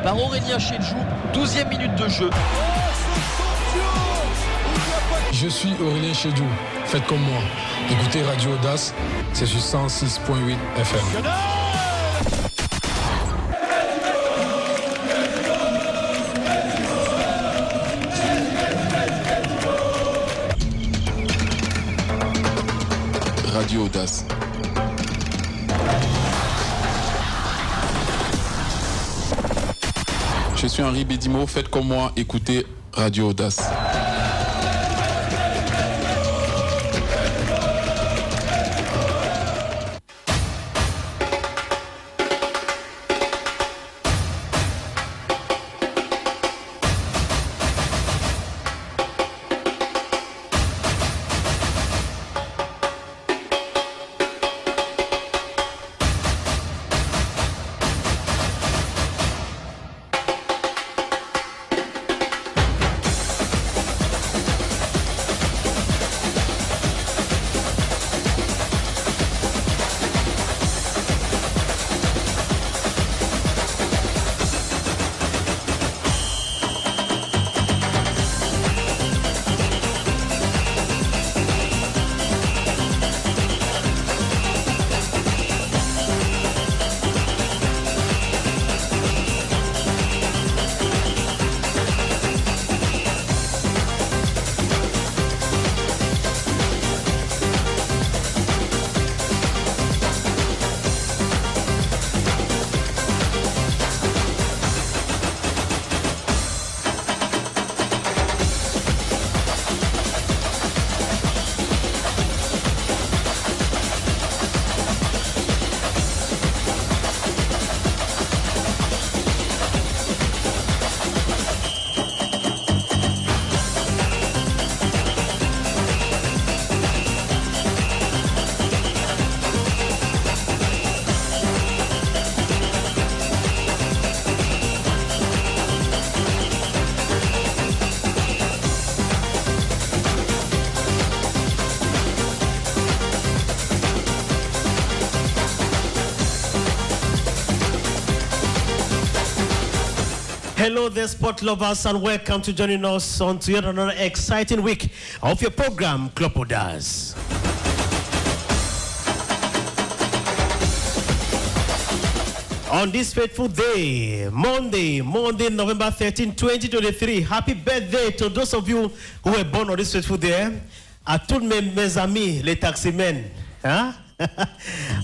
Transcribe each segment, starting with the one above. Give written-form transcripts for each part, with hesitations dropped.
par Aurélien Chedjou, 12e minute de jeu. Je suis Aurélien Chedjou, faites comme moi. Écoutez Radio Audace, c'est sur 106.8 FM. Radio Audace. Je suis Henri Bédimo, faites comme moi, écoutez Radio Audace. Hello there, sport lovers, and welcome to joining us on to yet another exciting week of your program, Club Audace. On this fateful day, Monday, November 13, 2023, happy birthday to those of you who were born on this fateful day. À tous mes amis, les taximen, huh?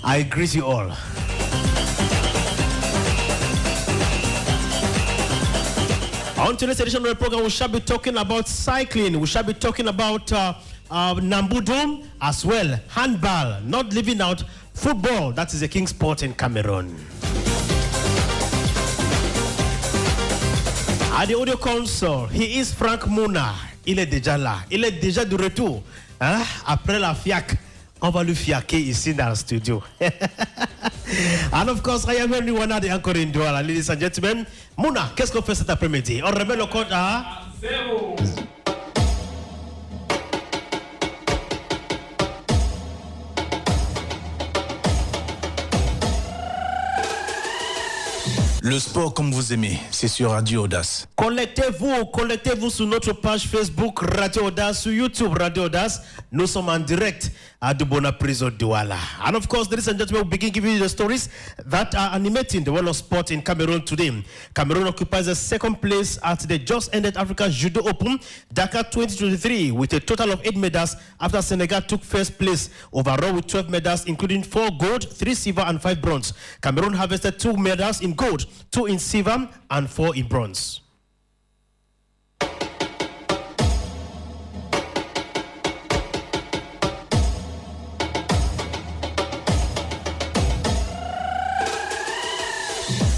I greet you all. On today's edition of the program, we shall be talking about cycling. We shall be talking about Nambudum as well, handball, not leaving out football. That is a king sport in Cameroon. À the audio console, he is Frank Mouna. Il est déjà là. Il est déjà de retour. Hein? Après la fiac, on va lui fiaquer ici dans le studio. And of course, I am everyone at the anchor in Douala, ladies and gentlemen. Mouna, qu'est-ce qu'on fait cet après-midi? On remet le compte à 0. Le sport comme vous aimez, c'est sur Radio Audace. Connectez-vous sur notre page Facebook Radio Audace, sur YouTube Radio Audace. Nous sommes en direct à Dubona Prison Douala. And of course, ladies and gentlemen, we begin giving you the stories that are animating the world of sport in Cameroon today. Cameroon occupies the second place at the just ended Africa Judo Open Dakar 2023 with a total of 8 medals after Senegal took first place overall with 12 medals, including 4 gold, 3 silver, and 5 bronze. Cameroon harvested 2 medals in gold, 2 in silver, and 4 in bronze.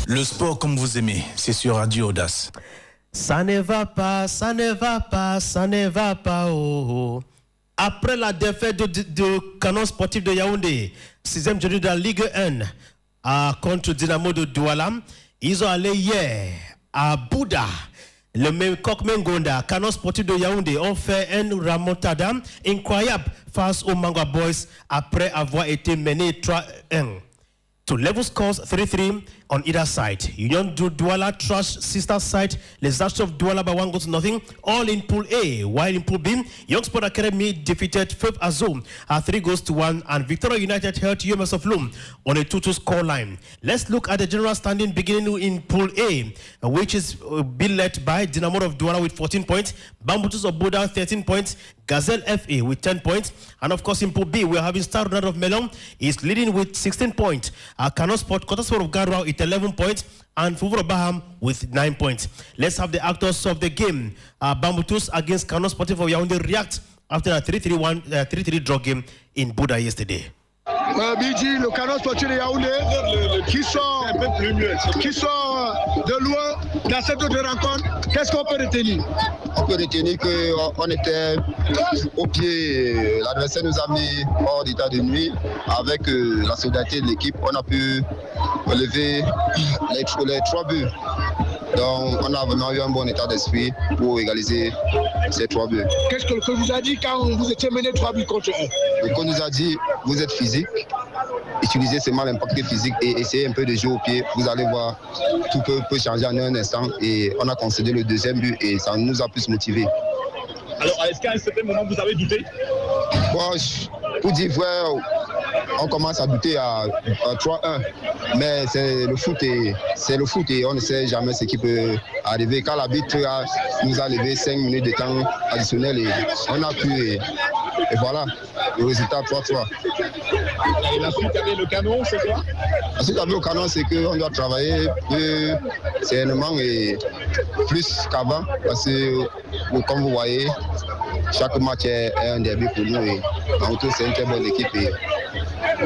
Le sport comme vous aimez, c'est sur Radio Audace. Ça ne va pas, ça ne va pas, ça ne va pas, oh, oh. Après la défaite de Canon Sportif de Yaoundé, 6e journée de la Ligue 1 contre Dynamo de Douala, ils ont allé hier à Bouddha. Le même Coq Mengonda, Canon Sportif de Yaoundé, ont fait un remontada incroyable face aux Manga Boys après avoir été menés 3-1. To level scores 3-3 on either side. Union Douala trashed sister side Les Archers of Douala by 1-0, all in Pool A. While in Pool B, Young Sport Academy defeated Fifth Azul 3-1, and Victoria United held UMS of Loom on a 2-2 scoreline. Let's look at the general standing beginning in Pool A, which is being led by Dynamo of Douala with 14 points, Bambutus of Buda 13 points, Gazelle FA with 10 points, and of course in Pool B we're having Star Ronaldo of Melon is leading with 16 points, Kano Sport, Kota Sport of Garwa with 11 points, and Fuvuro Baham with 9 points. Let's have the actors of the game. Bambutus against Kano Sportif of Yaoundé react after a 3-3 draw game in Buda yesterday. Bidji, le Canon Sportif de Yaoundé, qui sort de loin dans cette autre rencontre, qu'est-ce qu'on peut retenir? On peut retenir qu'on était au pied, l'adversaire nous a mis hors d'état de nuit. Avec la solidarité de l'équipe, on a pu relever les 3 buts. Donc on a vraiment eu un bon état d'esprit pour égaliser ces 3 buts. Qu'est-ce que le coach vous a dit quand vous étiez mené 3 buts contre 1? Le coach nous a dit, vous êtes physique, utilisez seulement l'impact physique et essayez un peu de jouer au pied. Vous allez voir, tout peut changer en un instant. Et on a concédé le 2e but et ça nous a plus motivés. Alors, est-ce qu'à un certain moment, vous avez douté? Bon, pour dire vrai, on commence à douter à 3-1. Mais c'est le foot et on ne sait jamais ce qui peut arriver. Quand l'arbitre nous a levé 5 minutes de temps additionnel et on a pu. Et voilà, le résultat 3-3. Et la suite avec le Canon, c'est quoi? La suite avec le Canon, c'est qu'on doit travailler plus sérieusement et plus qu'avant. Parce que, comme vous voyez, chaque match est un derby pour nous. Et en tout, c'est une très bonne équipe. Et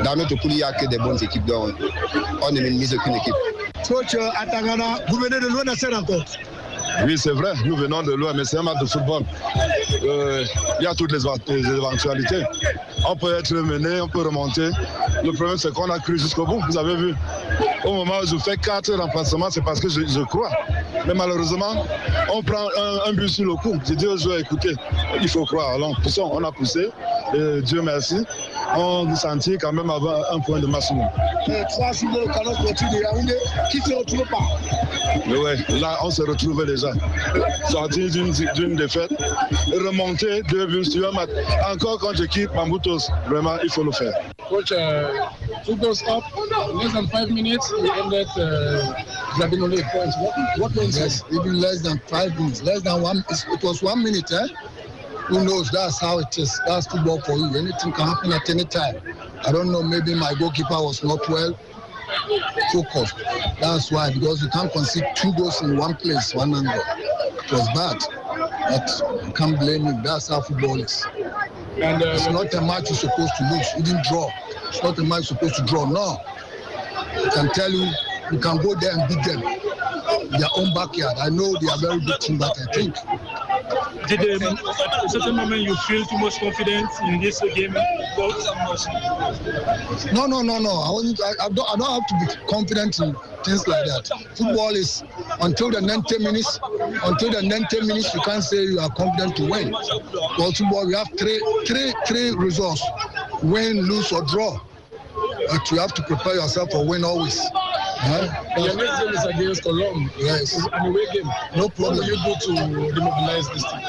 dans notre poule, il n'y a que des bonnes équipes. Donc, on ne minimise aucune équipe. Coach Atangana, vous venez de loin dans cette rencontre. Oui, c'est vrai, nous venons de loin, mais c'est un match de football. Il y a toutes les éventualités. On peut être mené, on peut remonter. Le problème, c'est qu'on a cru jusqu'au bout. Vous avez vu, au moment où je fais 4 remplacements, c'est parce que je crois. Mais malheureusement, on prend un but sur le coup. J'ai dit aux joueurs, écoutez, il faut croire. Alors, on a poussé, et Dieu merci. On sentit quand même avoir un point de maximum. 3 sur le Canon Sportif de Yaoundé qui ne se retrouve pas. Mais ouais, là, on se retrouvait déjà. Sorti d'une défaite, remonter 2 buts sur un match. Encore quand j'équipe Bambutos, vraiment, il faut le faire. Coach, 2 goals up, less than 5 minutes, we ended grabbing only a point. What means yes, even less than 5 minutes, less than 1, it was 1 minute, eh? Who knows? That's how it is. That's football for you. Anything can happen at any time. I don't know, maybe my goalkeeper was not well focused. That's why, because you can't concede 2 goals in one place, one angle. It was bad. But you can't blame him. That's how football is. And it's not a match you're supposed to lose. You didn't draw. It's not a match you're supposed to draw. No. I can tell you, you can go there and beat them. Their own backyard. I know they are very good team, but I think. Did at a certain moment you feel too much confidence in this game? No. I don't have to be confident in things like that. Football is until the 90 minutes. Until the 90 minutes, you can't say you are confident to win. Well, football, we have three results: win, lose, or draw. But you have to prepare yourself for win always. Your next game is against Colombia. Yes. It's an away game. No problem. What will you do to demobilize this team?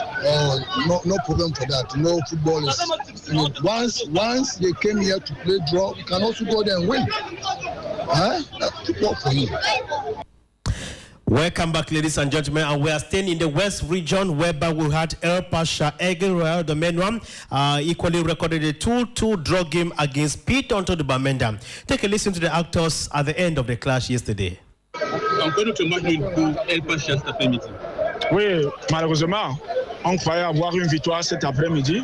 No problem for that. No, football is. Once they came here to play draw, we can also go there and win. That's football for you. Welcome back, ladies and gentlemen, and we are staying in the West region, whereby we had El Pasha Egel Royal the main one, equally recorded a 2-2 draw game against Pete Onto the Bamenda. Take a listen to the actors at the end of the clash yesterday. Encore notre match pour El Pasha cet après-midi. Oui, malheureusement, on croyait avoir une victoire cet après-midi.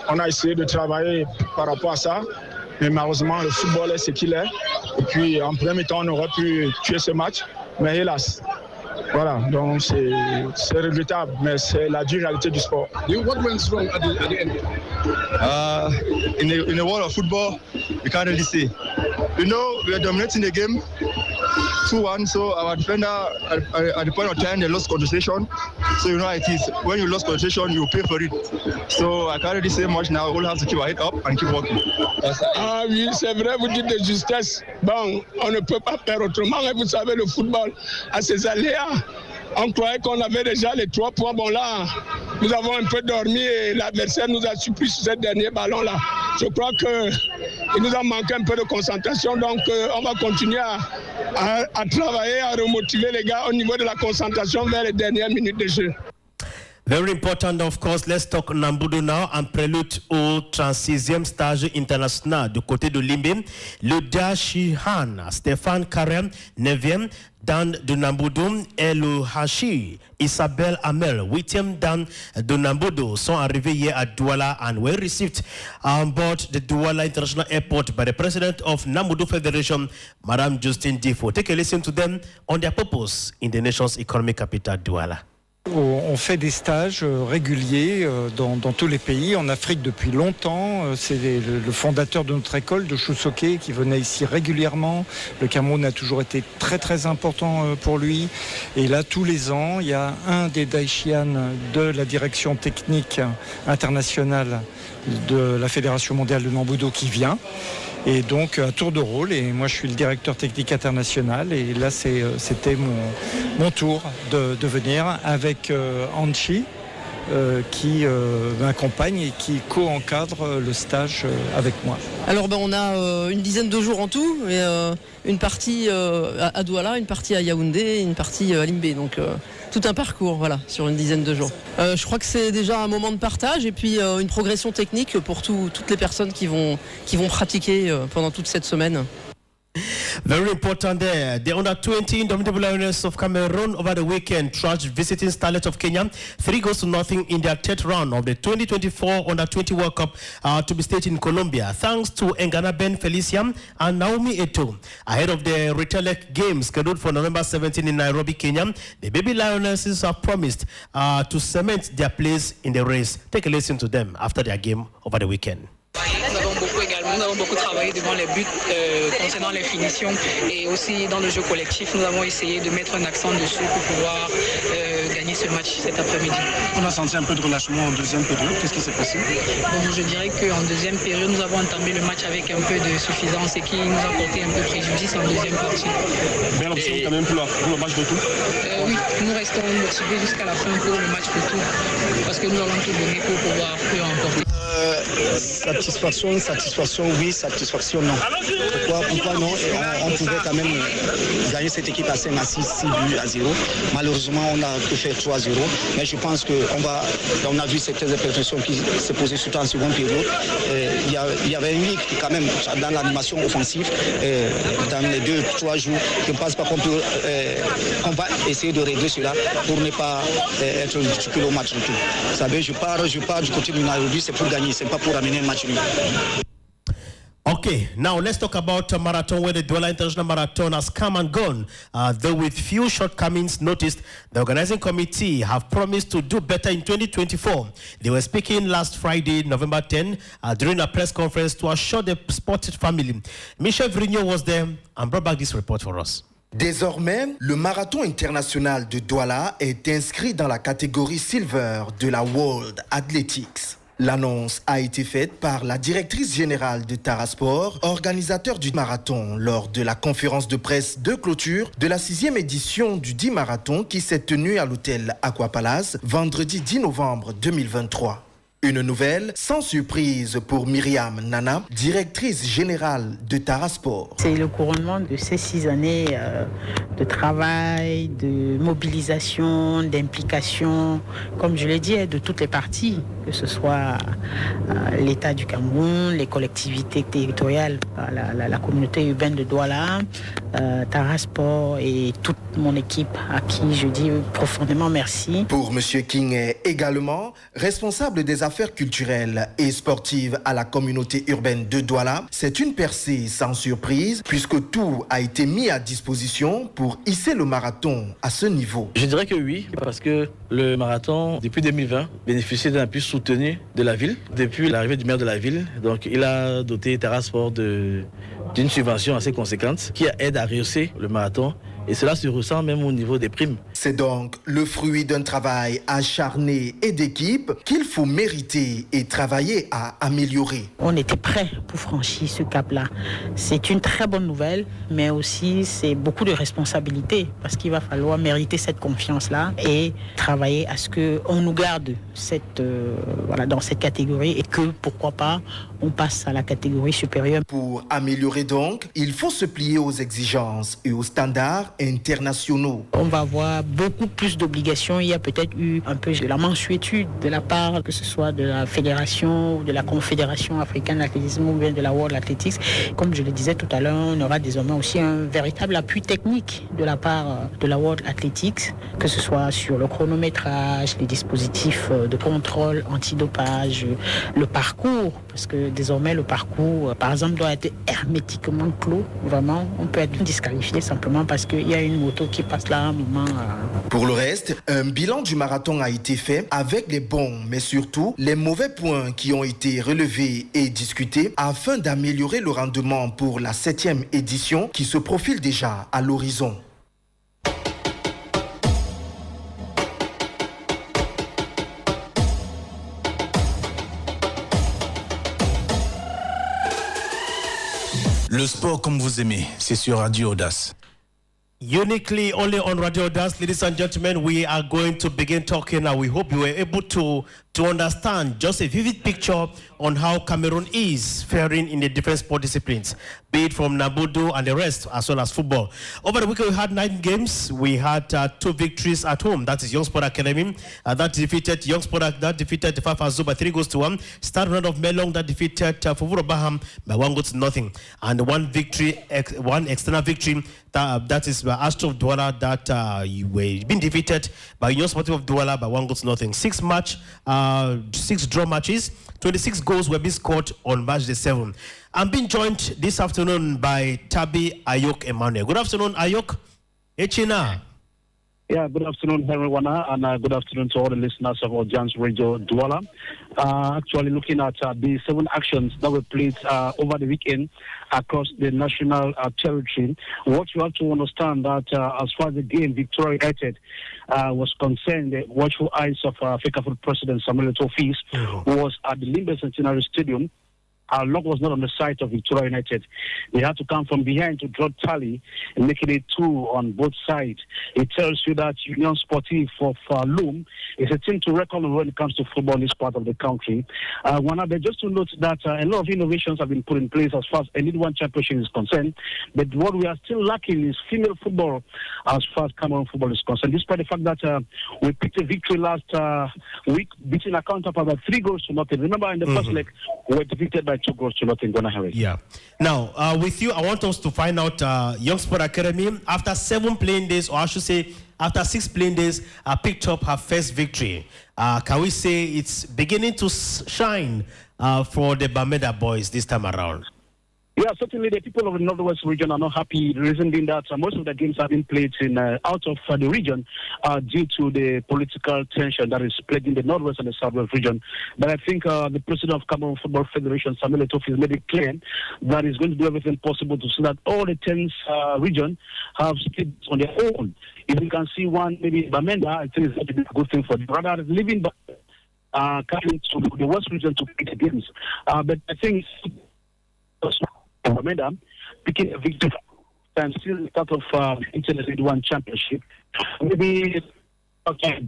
On a essayé de travailler par rapport à ça, mais malheureusement, le football est ce qu'il est. Et puis, en premier temps, on aurait pu tuer ce match, mais hélas. Voilà, donc c'est regrettable, mais c'est la dure réalité du sport. What went wrong at the end? In the world of football, you can't really say. You know, we are dominating the game 2-1, so our defender at the point of time they lost concentration. So you know how it is. When you lost concentration, you pay for it. So I can't really say much now. We'll have to keep our head up and keep working. Ah oui, c'est vrai, vous dites de justesse. Bon, on ne peut pas faire autrement. Mais vous savez, le football a ses aléas. On croyait qu'on avait déjà les 3 points. Bon là, nous avons un peu dormi et l'adversaire nous a surpris sur ce dernier ballon-là. Je crois qu'il nous a manqué un peu de concentration. Donc on va continuer à travailler, à remotiver les gars au niveau de la concentration vers les dernières minutes de jeu. Very important, of course. Let's talk Nambudo now and prélude au 36e stage international du côté de Limbe. Le Dashihan, Stéphane Karem, 9e, Dan de Nambudo et le Hashi, Isabelle Amel, 8e Dan de Nambudo sont arrivés hier à Douala and were received on board the Douala International Airport by the president of Nambudo Federation, Madame Justine Difo. Take a listen to them on their purpose in the nation's economic capital, Douala. On fait des stages réguliers dans tous les pays, en Afrique depuis longtemps. C'est le fondateur de notre école de Chousoké qui venait ici régulièrement. Le Cameroun a toujours été très très important pour lui. Et là, tous les ans, il y a un des Daishian de la direction technique internationale de la Fédération mondiale de Nambudo qui vient. Et donc à tour de rôle, et moi je suis le directeur technique international, et là c'était mon tour de venir avec Anchi qui m'accompagne et qui co-encadre le stage avec moi. Alors on a une dizaine de jours en tout, et une partie à Douala, une partie à Yaoundé, une partie à Limbe, donc tout un parcours voilà, sur une dizaine de jours. Je crois que c'est déjà un moment de partage et puis une progression technique pour toutes les personnes qui vont pratiquer pendant toute cette semaine. Very important there. The under-20 Indomitable Lioness of Cameroon over the weekend trashed visiting Starlet of Kenya 3-0 in their third round of the 2024 Under-20 World Cup to be staged in Colombia, thanks to Engana Ben Felician and Naomi Eto. Ahead of the Retelec Games scheduled for November 17 in Nairobi, Kenya, the Baby Lionesses have promised to cement their place in the race. Take a listen to them after their game over the weekend. Nous avons beaucoup travaillé devant les buts concernant les finitions et aussi dans le jeu collectif. Nous avons essayé de mettre un accent dessus pour pouvoir gagner ce match cet après-midi. On a senti un peu de relâchement en deuxième période. Qu'est-ce qui s'est passé? Bon, je dirais qu'en deuxième période, nous avons entamé le match avec un peu de suffisance et qui nous a porté un peu préjudice en deuxième partie. Belle option quand même pour le match de tout. Oui, nous restons motivés jusqu'à la fin pour le match de tout parce que nous avons tout donné pour pouvoir remporter. Satisfaction oui, satisfaction non. Pourquoi non? On pouvait quand même gagner cette équipe à 5 à 6 buts à 0. Malheureusement, on a que fait 3-0. Mais je pense qu'on a vu certaines imperfections qui se posaient surtout en seconde période. Il y avait une ligue quand même dans l'animation offensive dans les 2-3 jours. Je ne pense pas qu'on va essayer de régler cela pour ne pas être ridicule au match du tout. Vous savez, je pars du côté du Nairobi, c'est pour gagner, c'est pas pour amener un match nul. Okay, now let's talk about a marathon where the Douala International Marathon has come and gone. Though with few shortcomings noticed, the organizing committee have promised to do better in 2024. They were speaking last Friday, November 10, during a press conference to assure the sportive family. Michel Vrigno was there and brought back this report for us. Désormais, le marathon international de Douala est inscrit dans la catégorie Silver de la World Athletics. L'annonce a été faite par la directrice générale de Tarasport, organisateur du marathon, lors de la conférence de presse de clôture de la 6e édition du 10 marathon qui s'est tenue à l'hôtel Aquapalace vendredi 10 novembre 2023. Une nouvelle sans surprise pour Myriam Nana, directrice générale de Tarasport. C'est le couronnement de ces 6 années de travail, de mobilisation, d'implication, comme je l'ai dit, de toutes les parties, que ce soit l'État du Cameroun, les collectivités territoriales, la communauté urbaine de Douala, Tarasport et toute mon équipe à qui je dis profondément merci. Pour M. King est également responsable des affaires culturelles et sportives à la communauté urbaine de Douala. C'est une percée sans surprise puisque tout a été mis à disposition pour hisser le marathon à ce niveau. Je dirais que oui, parce que le marathon, depuis 2020, bénéficie d'un appui soutenu de la ville. Depuis l'arrivée du maire de la ville, donc il a doté Tarasport de d'une subvention assez conséquente qui aide à rehausser le marathon. Et cela se ressent même au niveau des primes. C'est donc le fruit d'un travail acharné et d'équipe qu'il faut mériter et travailler à améliorer. On était prêts pour franchir ce cap-là. C'est une très bonne nouvelle, mais aussi c'est beaucoup de responsabilités parce qu'il va falloir mériter cette confiance-là et travailler à ce qu'on nous garde dans cette catégorie et que, pourquoi pas, on passe à la catégorie supérieure. Pour améliorer donc, il faut se plier aux exigences et aux standards internationaux. On va avoir beaucoup plus d'obligations. Il y a peut-être eu un peu de la mansuétude de la part, que ce soit de la fédération ou de la confédération africaine d'athlétisme ou bien de la World Athletics. Comme je le disais tout à l'heure, on aura désormais aussi un véritable appui technique de la part de la World Athletics, que ce soit sur le chronométrage, les dispositifs de contrôle antidopage, le parcours, parce que désormais le parcours, par exemple, doit être hermétiquement clos. Vraiment, on peut être disqualifié simplement parce qu'il y a une moto qui passe là à un moment. Pour le reste, un bilan du marathon a été fait avec les bons, mais surtout les mauvais points qui ont été relevés et discutés afin d'améliorer le rendement pour la 7e édition qui se profile déjà à l'horizon. Le sport comme vous aimez, c'est sur Radio Audace. Uniquely only on Radio Audace, ladies and gentlemen, we are going to begin talking now. We hope you were able to understand just a vivid picture on how Cameroon is faring in the different sport disciplines, be it from Nabudu and the rest, as well as football. Over the weekend, we had 9 games. We had 2 victories at home. That is Young Sport Academy. That defeated Young Sport, that defeated the Fafazo by 3-1. Start round of Melong that defeated Fuvuro Baham by 1-0. And one victory, one external victory, that is by Astro of Douala, that were been defeated by Young Sport of Douala by 1-0. 6 draw matches, 26 goals were being scored on match day 7. I'm being joined this afternoon by Tabi Ayok Emmanuel. Good afternoon, Ayok. Echina. Yeah, good afternoon, everyone, and good afternoon to all the listeners of Audience Radio Douala. Actually, looking at the 7 actions that were played over the weekend across the national territory, what you have to understand that as far as the game Victoria United was concerned, the watchful eyes of FECAFOOT President Samuel Eto'o was at the Limbe Centenary Stadium. Our luck was not on the side of Victoria United. They had to come from behind to draw tally and making it 2 on both sides. It tells you that Union Sportive of Loom is a team to reckon with when it comes to football in this part of the country. Just to note that a lot of innovations have been put in place as far as Elite One Championship is concerned, but what we are still lacking is female football as far as Cameroon football is concerned, despite the fact that we picked a victory last week, beating a counterpart by 3-0. Remember, in the first leg, we were defeated by 2-0 Ghana Harris. Yeah. Now, with you, I want us to find out Young Sport Academy, after 7 playing days, or I should say, after 6 playing days, picked up her first victory. Can we say it's beginning to shine for the Bamenda boys this time around? Yeah, certainly the people of the Northwest region are not happy. The reason being that most of the games have been played in out of the region due to the political tension that is plaguing the Northwest and the Southwest region. But I think the president of Cameroon Football Federation, Samuel Eto'o, has made it clear that he's going to do everything possible to see that all the 10 region have stayed on their own. If you can see one, maybe Bamenda, I think it's going to be a good thing for them. Rather than living coming to the West region to play the games. But I think Bamenda picking a victory and still start of Internet One Championship. Maybe okay.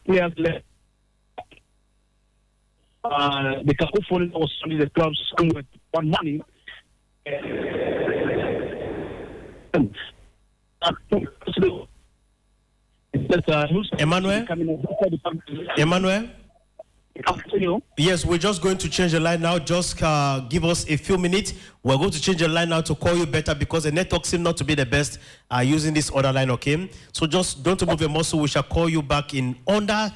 Players left. They can hopefully also the clubs come with one money. Emmanuel? Yes, we're just going to change the line now. Just give us a few minutes. We're going to change the line now to call you better because the network seems not to be the best using this other line, okay? So just don't move a muscle. We shall call you back in under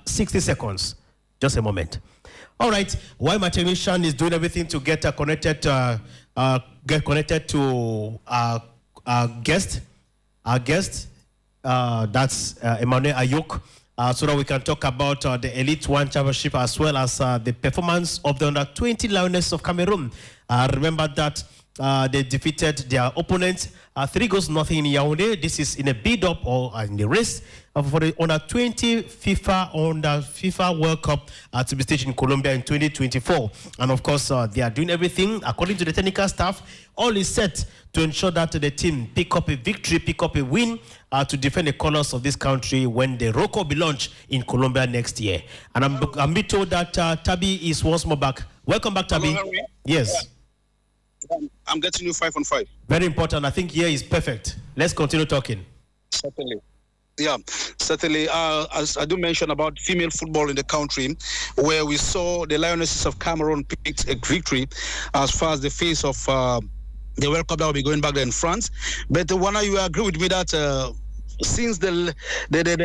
60 seconds. Just a moment. All right. While my technician is doing everything to get connected to our guest, that's Emmanuel Ayok. so that we can talk about the Elite One Championship as well as the performance of the under-20 Lionesses of Cameroon. Remember that they defeated their opponents 3-0 in Yaoundé. This is in a bid-up or in the race for the under-20 FIFA World Cup to be staged in Colombia in 2024. And of course, they are doing everything according to the technical staff. All is set to ensure that the team pick up a victory, pick up a win to defend the colors of this country when the World Cup will be launched in Colombia next year. And I'm being told that Tabi is once more back. Welcome back, Tabi. Hello, Henry. Yes. I'm getting you 5 on 5. Very important. I think here is perfect. Let's continue talking. Certainly. Yeah, certainly. As I do mention about female football in the country, where we saw the Lionesses of Cameroon picked a victory as far as the face of the World Cup that will be going back there in France. But Wana, you agree with me that since the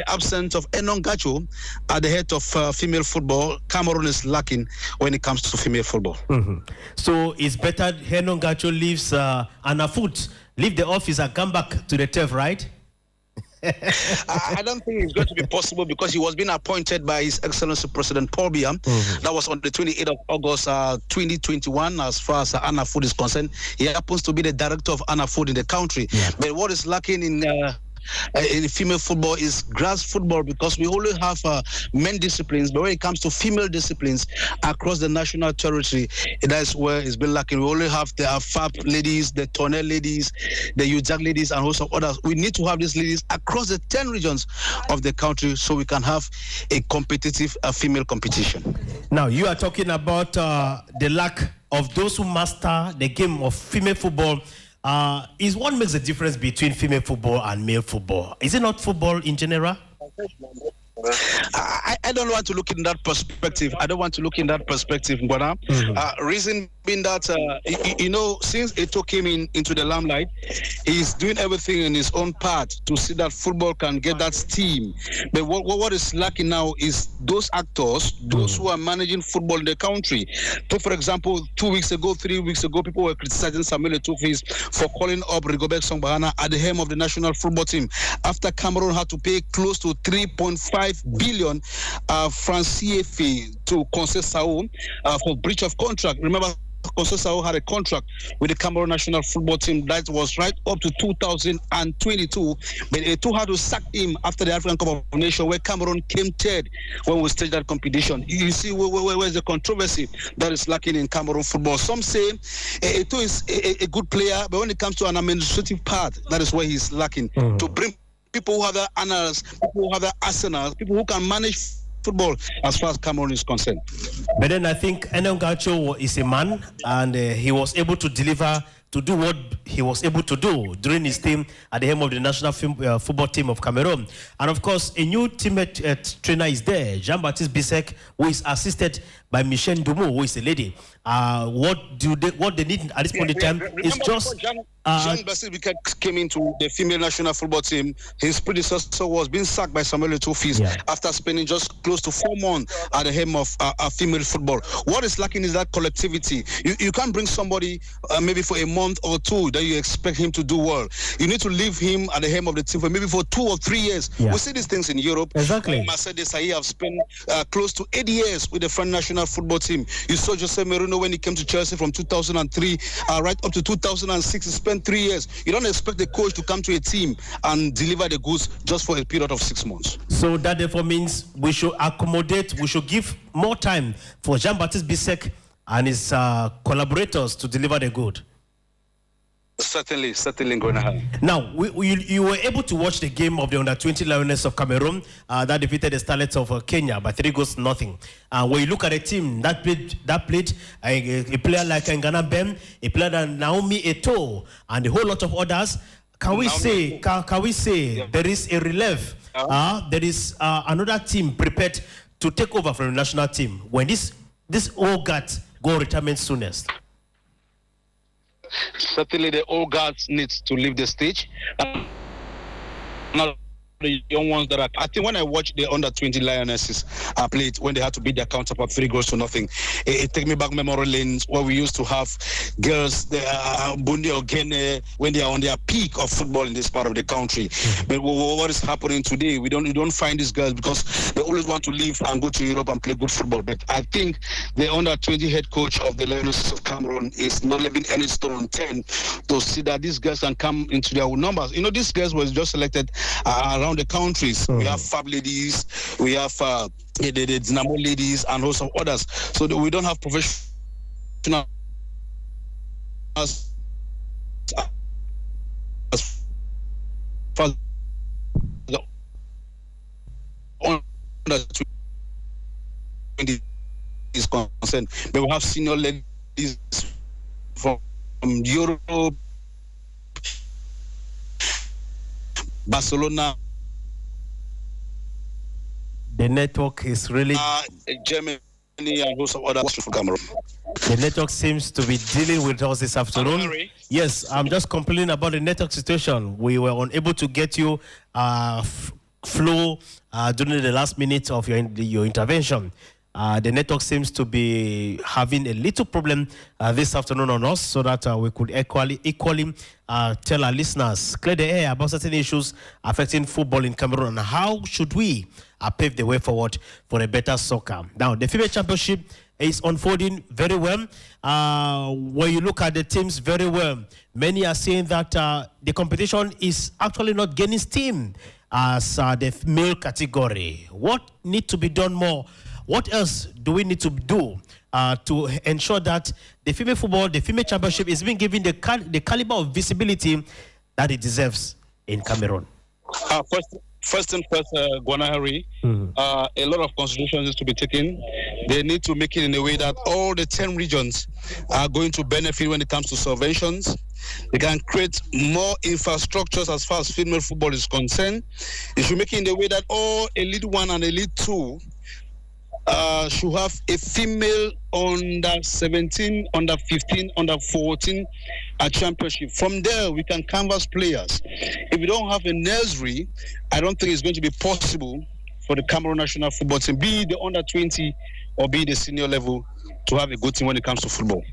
absence of Enon Gacho at the head of female football, Cameroon is lacking when it comes to female football. Mm-hmm. So it's better Enon Gacho leaves Anna Foot, leave the office and come back to the turf, right? I don't think it's going to be possible because he was being appointed by His Excellency President Paul Biya. Mm-hmm. That was on the 28th of August 2021. As far as Anna Food is concerned, he happens to be the director of Anna Food in the country. Yeah. But what is lacking in female football is grass football, because we only have men disciplines, but when it comes to female disciplines across the national territory, that's where it's been lacking. We only have the FAP ladies, the Tonel ladies, the UJAG ladies, and a host of others. We need to have these ladies across the 10 regions of the country so we can have a competitive female competition. Now, you are talking about the lack of those who master the game of female football. Is what makes the difference between female football and male football? Is it not football in general? I don't want to look in that perspective. Mbwana. Mm-hmm. Reason being that, since Eto'o came into the limelight, he's doing everything in his own part to see that football can get that steam. But what is lacking now is those actors, those who are managing football in the country. So, for example, 3 weeks ago, people were criticizing Samuel Eto'o for calling up Rigobert Song-Bahana at the helm of the national football team after Cameroon had to pay close to 3.5 billion francs CFA to Conseil Sao for breach of contract. Remember, Conseil Sao had a contract with the Cameroon national football team that was right up to 2022, but Eto'o had to sack him after the African Cup of Nations, where Cameroon came third when we staged that competition. You see where's the controversy that is lacking in Cameroon football. Some say Eto'o is a good player, but when it comes to an administrative part, that is where he's lacking. To bring people who have the analysts, people who have the arsenals, people who can manage football as far as Cameroon is concerned. But then I think Enon Gacho is a man, and he was able to deliver, to do what he was able to do during his team at the helm of the national football team of Cameroon. And of course, a new teammate trainer is there, Jean-Baptiste Bissek, who is assisted by Michelle Dumo, who is a lady. What they need at this point in time is just... Jean-Baptiste Bissek came into the female national football team. His predecessor was being sacked by Samuel Eto'o after spending just close to 4 months at the helm of female football. What is lacking is that collectivity. You can't bring somebody maybe for a month or two that you expect him to do well. You need to leave him at the helm of the team for maybe for 2 or 3 years. We see these things in Europe. Exactly. Marcel Desailly have spent close to 8 years with the French national football team. You saw Jose Mourinho when he came to Chelsea from 2003 right up to 2006. He spent 3 years. You don't expect the coach to come to a team and deliver the goods just for a period of 6 months. So that therefore means we should accommodate, we should give more time for Jean-Baptiste Bissek and his collaborators to deliver the good. Certainly going to happen. Now, you were able to watch the game of the under-20 Lionesses of Cameroon that defeated the Starlets of Kenya by 3-0. When you look at a team that played a player like Ngana Bem, a player like Naomi Eto'o, and a whole lot of others, can we say there is a relief? There is another team prepared to take over from the national team when this all got go retirement soonest? Certainly the old guards need to leave the stage. Not the young ones that are... I think when I watched the under-20 Lionesses played, when they had to beat their counterpart 3-0, it took me back memory lanes where we used to have girls, Bundi or Gene, when they are on their peak of football in this part of the country. But what is happening today, we don't find these girls because They always want to leave and go to Europe and play good football. But I think the under-20 head coach of the Lions of Cameroon is not leaving any stone unturned to see that these guys can come into their own numbers. You know, these guys was just selected around the countries. We have Fab ladies, we have the Dynamo ladies, and also others. So we don't have professional as far as the under-20 is concerned. But we have senior ladies from Europe, Barcelona. The network is really Germany and also other from Cameroon. The network seems to be dealing with us this afternoon. Yes, I'm just complaining about the network situation. We were unable to get you flow during the last minute of your intervention. The network seems to be having a little problem this afternoon on us, so that we could equally tell our listeners, clear the air about certain issues affecting football in Cameroon and how should we pave the way forward for a better soccer. Now, the FIBA Championship is unfolding very well. When you look at the teams very well, many are saying that the competition is actually not gaining steam as the male category. What needs to be done more? What else do we need to do to ensure that the female football, the female championship is being given the caliber of visibility that it deserves in Cameroon? First and first, Guanahari, a lot of considerations is to be taken. They need to make it in a way that all the 10 regions are going to benefit when it comes to subventions. They can create more infrastructures as far as female football is concerned. They should make it in a way that all Elite 1 and Elite 2 should have a female under 17, under 15, under 14 championship. From there, we can canvas players. If we don't have a nursery, I don't think it's going to be possible for the Cameroon national football team, be the under 20 or be the senior level, to have a good team when it comes to football.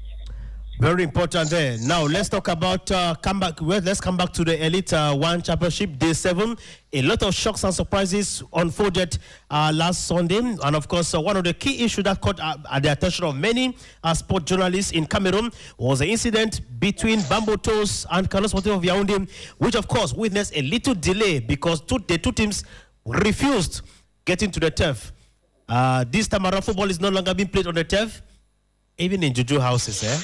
Very important there. Now, let's talk about, let's come back to the Elite 1 Championship, Day 7. A lot of shocks and surprises unfolded last Sunday. And of course, one of the key issues that caught the attention of many sport journalists in Cameroon was the incident between Bambotos and Carlos Sportif of Yaoundé, which of course witnessed a little delay because the two teams refused getting to the turf. This time around, football is no longer being played on the turf, even in juju houses, eh?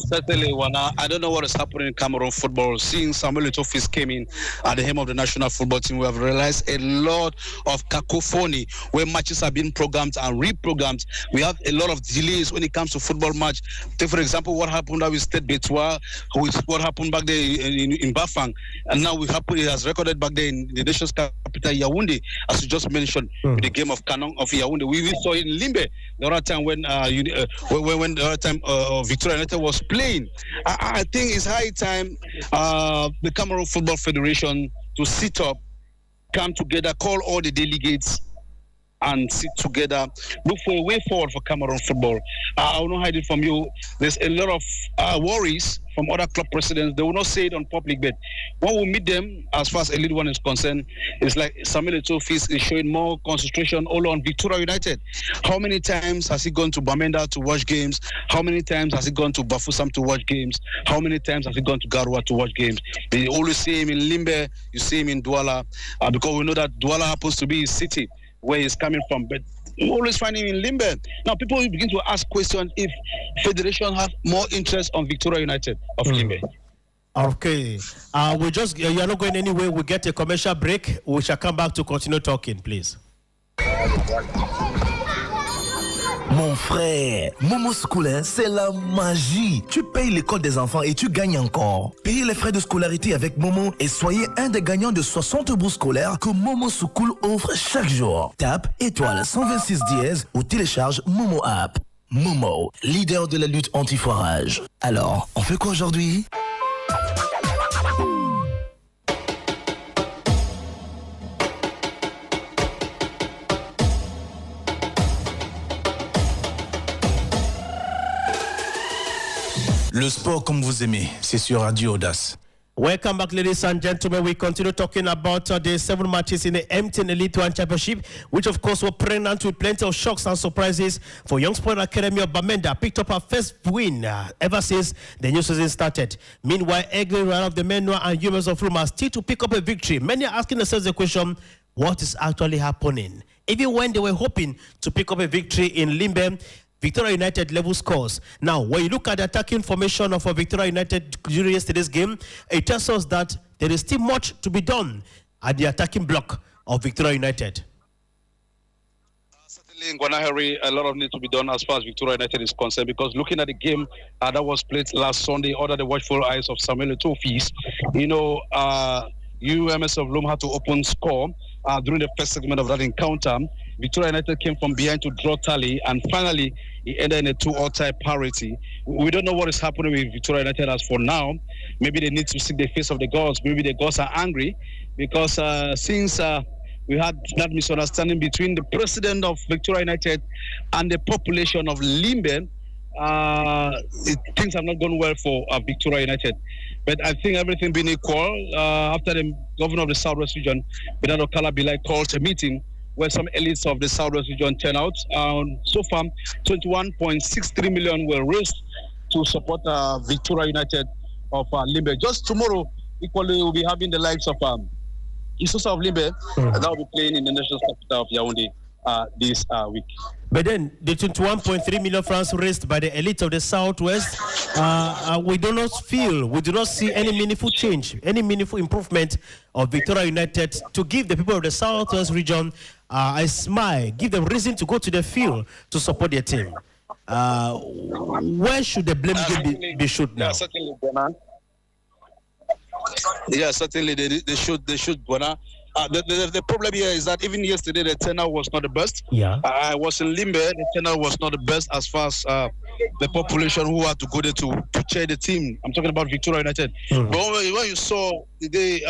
Certainly, Wana. I don't know what is happening in Cameroon football. Seeing Samuel Eto'o came in at the helm of the national football team, we have realized a lot of cacophony where matches are being programmed and reprogrammed. We have a lot of delays when it comes to football match. Take, for example, what happened with Stade Betois, what happened back there in Bafang, and now it has recorded back there in the nation's capital, Yaoundé, as you just mentioned, with the game of Canon of Yaoundé. We even saw it in Limbe the other time when the other time Victoria United was playing. I think it's high time the Cameroon Football Federation to sit up, come together, call all the delegates and sit together, look for a way forward for Cameroon football. I will not hide it from you. There's a lot of worries from other club presidents. They will not say it on public, but when we meet them, as far as Elite 1 is concerned, it's like Samuel Eto'o is showing more concentration all on Victoria United. How many times has he gone to Bamenda to watch games? How many times has he gone to Bafoussam to watch games? How many times has he gone to Garoua to watch games? They always see him in Limbe, you see him in Douala, because we know that Douala happens to be his city, where he's coming from, but you always find him in Limbe. Now people will begin to ask questions if Federation have more interest on Victoria United of Limbe. Okay, you're not going anywhere. We'll get a commercial break. We shall come back to continue talking, please. Mon frère, Momo School, c'est la magie. Tu payes l'école des enfants et tu gagnes encore. Payez les frais de scolarité avec Momo et soyez un des gagnants de 60 bourses scolaires que Momo School offre chaque jour. Tape étoile 126 dièse ou télécharge Momo App. Momo, leader de la lutte anti-foirage. Alors, on fait quoi aujourd'hui? Le sport comme vous aimez, c'est sur Radio Audace. Welcome back, ladies and gentlemen. We continue talking about the 7 matches in the MTN Elite One Championship, which of course were pregnant with plenty of shocks and surprises for Young Sport Academy of Bamenda. Picked up her first win ever since the new season started. Meanwhile, Egle Royal of the Menua and Humans of Roma still to pick up a victory. Many are asking themselves the question, what is actually happening? Even when they were hoping to pick up a victory in Limbe, Victoria United level scores. Now, when you look at the attacking formation of Victoria United during yesterday's game, it tells us that there is still much to be done at the attacking block of Victoria United. Certainly, in Guanahari, a lot of need to be done as far as Victoria United is concerned, because looking at the game that was played last Sunday under the watchful eyes of Samuel Etofis, UMS of Lom had to open score during the first segment of that encounter. Victoria United came from behind to draw tally, and finally it ended in a 2-all tie parity. We don't know what is happening with Victoria United as for now. Maybe they need to see the face of the gods. Maybe the gods are angry because since we had that misunderstanding between the president of Victoria United and the population of Limbe, things have not gone well for Victoria United. But I think everything being equal, after the governor of the Southwest region, Bernardo Calabilai, called a meeting where some elites of the Southwest region turn out. So far, 21.63 million were raised to support Victoria United of Limbe. Just tomorrow, equally, we'll be having the likes of Isosa of Limbe, that will be playing in the national capital of Yaoundé this week. But then the 21.3 million francs raised by the elite of the Southwest, we do not see any meaningful change, any meaningful improvement of Victoria United to give the people of the Southwest region a smile, give them reason to go to the field to support their team. Where should the blame game be should now? Yeah, certainly, Bona. Yeah, certainly they should, Bona. The problem here is that even yesterday the turnout was not the best. Yeah. I was in Limbe. The turnout was not the best as far as the population who had to go there to cheer the team. I'm talking about Victoria United. But when you saw the day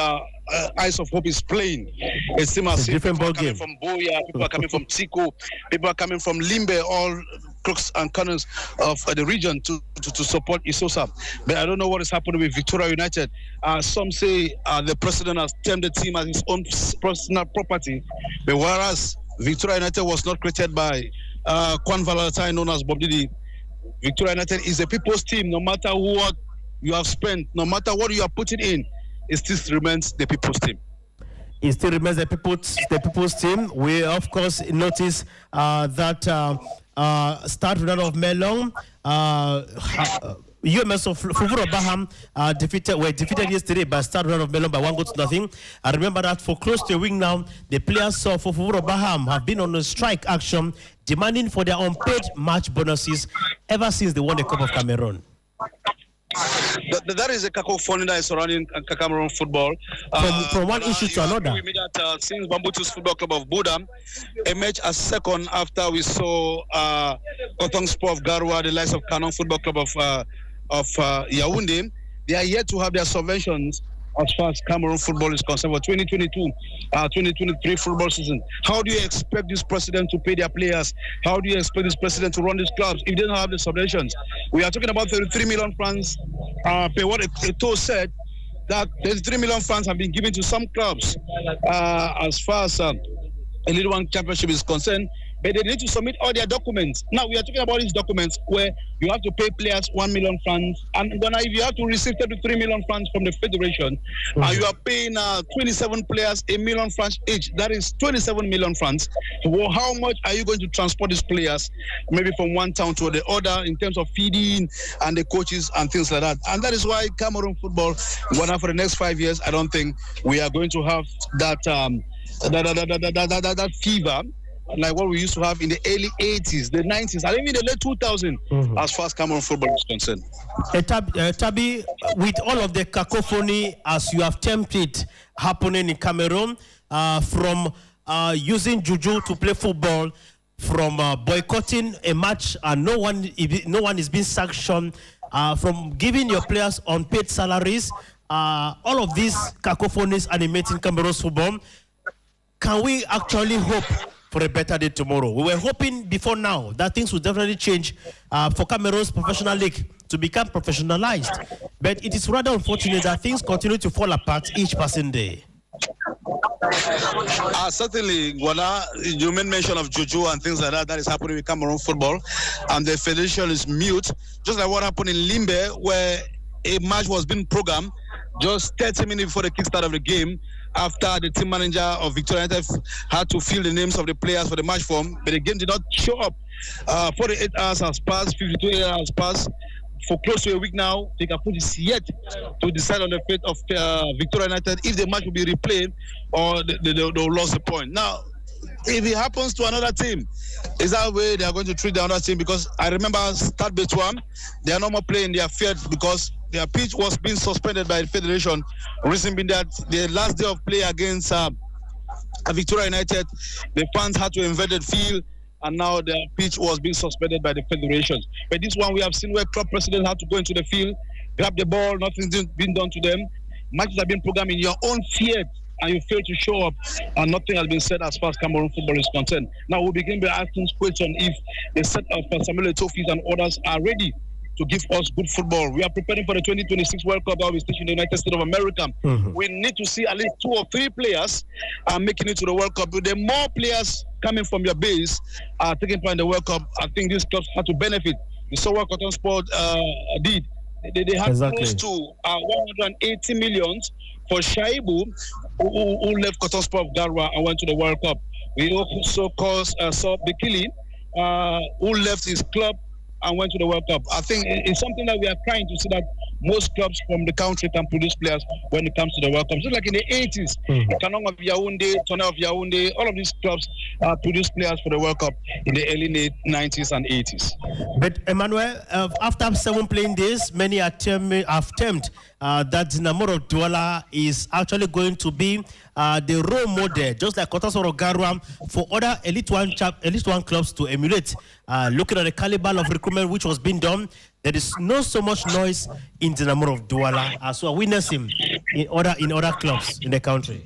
Eyes of Hope is playing, it seems as if people are coming from Boya, people are coming from Tico, people are coming from Limbe, all crooks and connors of the region to support Isosa. But I don't know what is happening with Victoria United. Some say the president has termed the team as his own personal property, but whereas Victoria United was not created by Kwan Valentine, known as Bob Didi. Victoria United is a people's team. No matter what you have spent, no matter what you are putting in, it still remains the people's team. It still remains the people's team. We of course notice that Start Runner of Melon, UMS of Fuvuro Baham were defeated yesterday by Start Runner of Melon by 1-0. I remember that for close to a week now, the players of Fuvuro Baham have been on a strike action demanding for their unpaid match bonuses ever since they won the Cup of Cameroon. That is a cacophony that is surrounding Cameroon football. From one issue to another. Since Bambutus Football Club of Buda emerged as second after we saw Kotong Sport of Garwa, the likes of Canon Football Club of Yaoundé, they are yet to have their subventions as far as Cameroon football is concerned for 2022-2023 football season. How do you expect this president to pay their players? How do you expect this president to run these clubs if they don't have the subventions? We are talking about 33 million francs per what Eto'o said, that 33 million francs have been given to some clubs as far as Elite One Championship is concerned, but they need to submit all their documents. Now, we are talking about these documents where you have to pay players 1 million francs, and if you have to receive 33 million francs from the federation, you are paying 27 players 1 million francs each. That is 27 million francs. Well, how much are you going to transport these players, maybe from one town to the other, in terms of feeding and the coaches and things like that? And that is why Cameroon football, for the next 5 years, I don't think we are going to have that that fever like what we used to have in the early 80s, the 90s, and even the late 2000s, as far as Cameroon football is concerned. Tabi, with all of the cacophony, as you have termed it, happening in Cameroon, from using juju to play football, from boycotting a match and no one is being sanctioned, from giving your players unpaid salaries, all of these cacophonies animating Cameroon's football, can we actually hope for a better day tomorrow? We were hoping before now that things would definitely change for Cameroon's professional league to become professionalized. But it is rather unfortunate that things continue to fall apart each passing day. Certainly, Guana, you made mention of juju and things like that. That is happening with Cameroon football, and the federation is mute. Just like what happened in Limbe, where a match was being programmed just 30 minutes before the kickstart of the game, after the team manager of Victoria United had to fill the names of the players for the match form, but the game did not show up. 48 hours has passed, 52 hours has passed. For close to a week now, the Kaput is yet to decide on the fate of Victoria United, if the match will be replayed or they'll lose the point. Now, if it happens to another team, is that way they are going to treat the other team? Because I remember Stade Betuam, they are no more playing their field because their pitch was being suspended by the federation. Reason being that the last day of play against Victoria United, the fans had to invade the field, and now the pitch was being suspended by the federation. But this one we have seen where club presidents had to go into the field, grab the ball, nothing's been done to them. Matches have been programmed in your own field, and you fail to show up, and nothing has been said as far as Cameroon football is concerned. Now we'll begin by asking question if the set of Samuel Eto'o and others are ready to give us good football. We are preparing for the 2026 World Cup that will be stationed in the United States of America. We need to see at least 2 or 3 players making it to the World Cup. With the more players coming from your base taking part in the World Cup, I think these clubs have to benefit. You saw what Cotton Sport did. They had close to 180 million for Shaibu, who left Cotton Sport of Garwa and went to the World Cup. We also saw Bekili, who left his club and went to the World Cup. I think it's something that we are trying to see, that most clubs from the country can produce players when it comes to the World Cup. Just like in the 80s, Kanong of Yaoundé, Tonnerre of Yaoundé, all of these clubs produced players for the World Cup in the early 90s and 80s. But Emmanuel, after 7 playing days, many have termed that Dinamo of Douala is actually going to be the role model, just like Kotasoro Garwa, for other Elite One clubs to emulate. Looking at the caliber of recruitment which was being done, there is not so much noise in Dinamo of Douala as we are witnessing in other clubs in the country.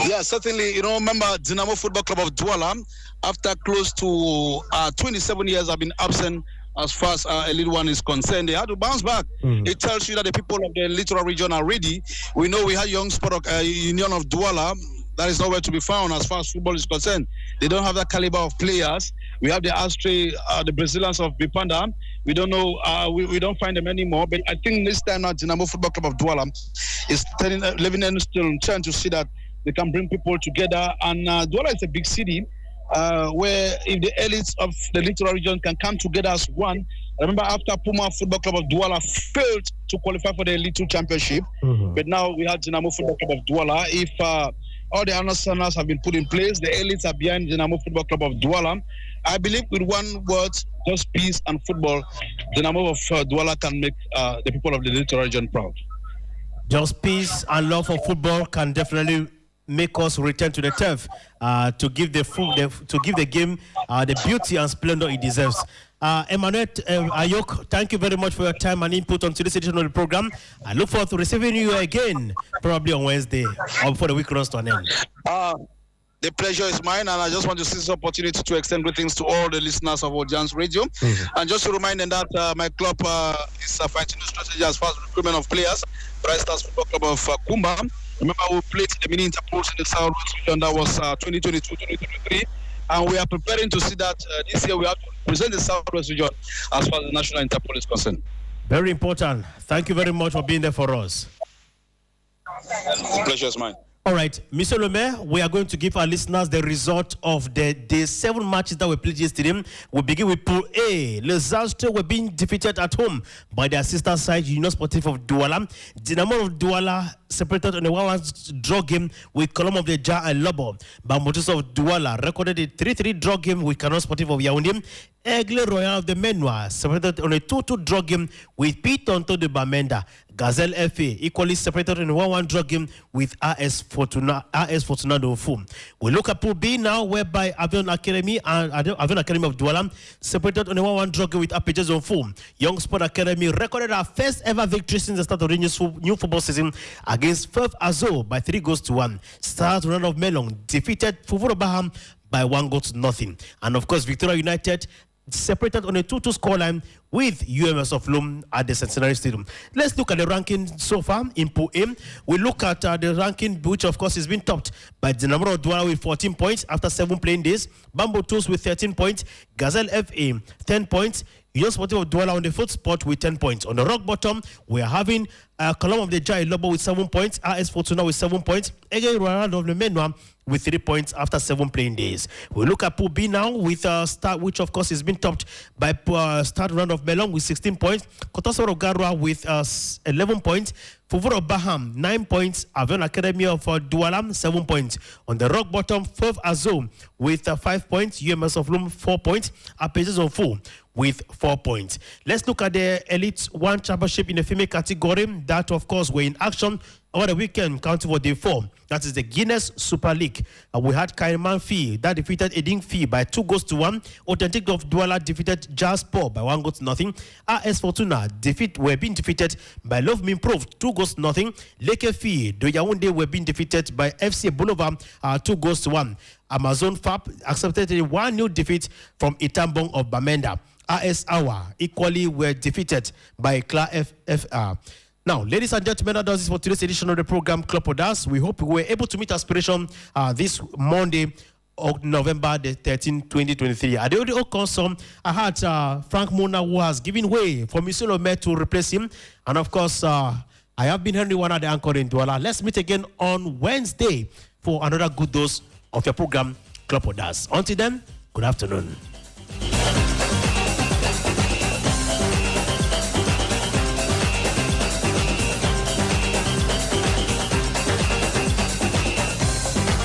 Yeah, certainly. You know, remember Dinamo Football Club of Douala, after close to 27 years have been absent as far as Elite One is concerned, they had to bounce back. It tells you that the people of the littoral region are ready. We know we had Young Sport Union of Douala. That is nowhere to be found as far as football is concerned. They don't have that caliber of players. We have the Astray, the Brazilians of Bipanda. We don't know, we don't find them anymore. But I think this time now, Dinamo Football Club of Douala is living in still trying to see that they can bring people together. And Douala is a big city where if the elites of the littoral region can come together as one. I remember after Puma Football Club of Douala failed to qualify for the Elite 2 Championship, but now we have Dinamo Football Club of Douala. If all the understandings have been put in place, the elites are behind Dinamo Football Club of Douala. I believe with one word, just peace and football, Dinamo of Douala can make the people of the littoral region proud. Just peace and love for football can definitely make us return to the turf to give the game the beauty and splendor it deserves. Emmanuel Ayok, thank you very much for your time and input on today's edition of the program. I look forward to receiving you again, probably on Wednesday or before the week runs to an end. The pleasure is mine, and I just want to seize this opportunity to extend greetings to all the listeners of Audace Radio. And just to remind them that my club is fighting a strategy as far as recruitment of players. Bright Stars Football Club of Kumba. Remember, we played the mini Interpols in the South region. That was 2022-2023. And we are preparing to see that this year we have to present the Southwest region as far as the National Interpol is concerned. Very important. Thank you very much for being there for us. The pleasure is mine. All right, Mr. Lemaire, we are going to give our listeners the result of the 7 matches that we played yesterday. We'll begin with Pool A. Les Astres were being defeated at home by their sister side, Union Sportive of Douala. Dinamo of Douala separated on a 1-1 draw game with Colombe of the Jar and Lobo. Bambotus of Douala recorded a 3-3 draw game with Canon Sportive of Yaoundé. Aigle Royal of the Menoir separated on a 2-2 draw game with Pitonto de Bamenda. Gazelle FA equally separated in a 1-1 draw game with AS Fortuna do Fou. We look at Pool B now, whereby Avion Academy and Avion Academy of Douala separated on a 1-1 draw game with Apaches of Fou. Young Sport Academy recorded our first ever victory since the start of the new football season against Firth Azul by 3-1. Stars Ronald of Melon defeated Fufuro Baham by 1-0. And of course, Victoria United separated on a 2-2 scoreline with UMS of Lom at the Centenary Stadium. Let's look at the ranking so far in Pool A. We look at the ranking, which of course has been topped by the number of Douala with 14 points after 7 playing days. Bamboo Toes with 13 points. Gazelle FA 10 points. Union Sportive of Douala on the fourth spot with 10 points. On the rock bottom, we are having Column of the Jai Lobo with 7 points. RS Fortuna with 7 points. Again, Ronaldo of the Menua with 3 points after 7 playing days. We look at Pool B now with Start, which of course has been topped by Start Round of Melon with 16 points. Kotosor of Garwa with 11 points. Fuvur of Baham 9 points. Avion Academy of Douala 7 points. On the rock bottom, 4th Azul with 5 points. UMS of Lom 4 points. Arpeggios of 4 with 4 points. Let's look at the Elite 1 Championship in the female category. That, of course, were in action over the weekend, counting for day 4. That is the Guinness Super League. We had Kaiman Fee that defeated Eding Fee by 2-1. Authentic of Douala defeated Jasper by 1-0. RS Fortuna were being defeated by Love Me Improved 2-0. Leke Fee, the Yaoundé were being defeated by FC Boulevard 2-1. Amazon Fab accepted a 1-0 defeat from Itambong of Bamenda. RS Awa equally were defeated by Kla FFR. Now, ladies and gentlemen, that does it for today's edition of the program Club Audace. We hope we were able to meet aspiration this Monday, November the 13th, 2023. At the audio console, I had Frank Mona, who has given way for Monsieur Lomé to replace him. And of course, I have been Henry Wana, the anchor in Douala. Let's meet again on Wednesday for another good dose of your program Club Audace. Until then, good afternoon.